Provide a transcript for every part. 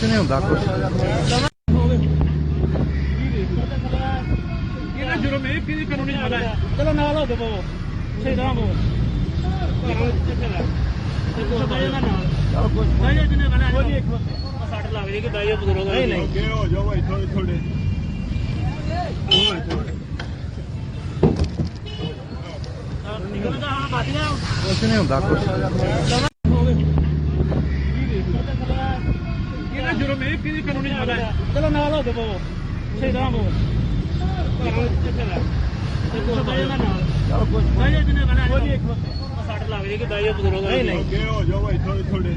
ਨਹੀਂ ਹੁੰਦਾ ਕੁਛ। ਇਹਦਾ ਜੁਰਮ ਇਹ ਕਿ ਕਾਨੂੰਨੀ ਜ਼ਿਆਦਾ ਹੈ। ਚਲੋ ਨਾਲ ਹੋ ਦਵੋ ਸ਼ਹੀਦਾਂ ਨੂੰ ਸੱਟ ਲੱਗ ਜਾਏਗੀ ਦਾਈ ਬਜ਼ੁਰਗ ਨਹੀਂ ਨਹੀਂ ਹੋ ਜਾਓ ਭਾਈ ਥੋੜੇ ਥੋੜੇ ਨਿਕਲਦਾ ਹਾਂ ਬਾਤੀਆਂ ਕੁਛ ਨਹੀਂ ਹੁੰਦਾ ਕੁਛ। ਇਹਦਾ ਜੁਰਮ ਇਹ ਕਿ ਕਾਨੂੰਨੀ ਜ਼ਿਆਦਾ ਹੈ। ਚਲੋ ਨਾਲ ਹੋ ਦਵੋ ਸ਼ਹੀਦਾਂ ਨੂੰ ਸੱਟ ਲੱਗ ਜਾਏਗੀ ਦਾਈ ਬਜ਼ੁਰਗ ਨਹੀਂ ਨਹੀਂ ਹੋ ਜਾਓ ਭਾਈ ਥੋੜੇ ਥੋੜੇ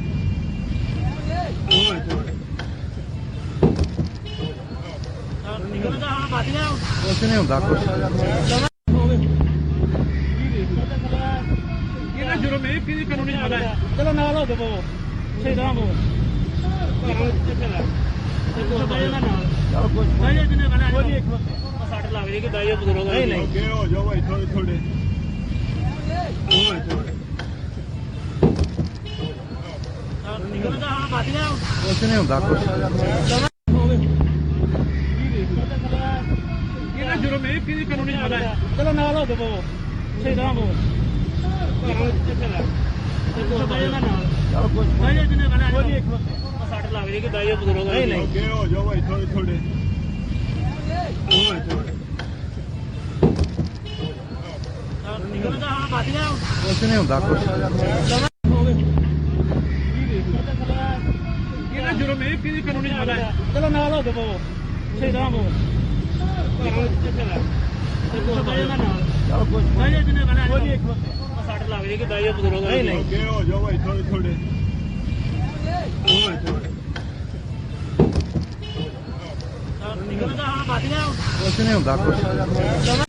ਨਿਕਲਦਾ ਹਾਂ ਬਾਤੀਆਂ ਕੁਛ ਨਹੀਂ ਹੁੰਦਾ ਕੁਛ। ਇਹਦਾ ਜੁਰਮ ਇਹ ਕਿ ਕਾਨੂੰਨੀ ਜ਼ਿਆਦਾ ਹੈ। ਚਲੋ ਨਾਲ ਹੋ ਦਵੋ ਸ਼ਹੀਦਾਂ ਨੂੰ ਸੱਟ ਲੱਗ ਜਾਏਗੀ ਦਾਈ ਬਜ਼ੁਰਗ ਨਹੀਂ ਨਹੀਂ ਹੋ ਜਾਓ ਭਾਈ ਥੋੜੇ ਥੋੜੇ ਨਿਕਲਦਾ ਹਾਂ ਬਾਤੀਆਂ ਕੁਛ ਨਹੀਂ ਹੁੰਦਾ ਕੁਛ। ਇਹਦਾ ਜੁਰਮ ਇਹ ਕਿ ਕਾਨੂੰਨੀ ਜ਼ਿਆਦਾ ਹੈ। ਚਲੋ ਨਾਲ ਹੋ ਦਵੋ ਸ਼ਹੀਦਾਂ ਨੂੰ ਸੱਟ ਲੱਗ ਜਾਏਗੀ ਦਾਈ ਬਜ਼ੁਰਗ ਨਹੀਂ ਨਹੀਂ ਹੋ ਜਾਓ ਭਾਈ ਥੋੜੇ ਥੋੜੇ ਨਿਕਲਦਾ ਹਾਂ ਬਾਤੀਆਂ ਕੁਛ ਨਹੀਂ ਹੁੰਦਾ ਕੁਛ। ਇਹਦਾ ਜੁਰਮ ਇਹ ਕਿ ਕਾਨੂੰਨੀ ਜ਼ਿਆਦਾ ਹੈ। ਚਲੋ ਨਾਲ ਹੋ ਦਵੋ ਸ਼ਹੀਦਾਂ ਨੂੰ ਸੱਟ ਲੱਗ ਜਾਏਗੀ ਦਾਈ ਬਜ਼ੁਰਗ ਨਹੀਂ ਨਹੀਂ ਹੋ ਜਾਓ ਭਾਈ ਥੋੜੇ ਥੋੜੇ ਨਿਕਲਦਾ ਹਾਂ ਬਾਤੀਆਂ ਕੁਛ ਨਹੀਂ ਹੁੰਦਾ ਕੁਛ।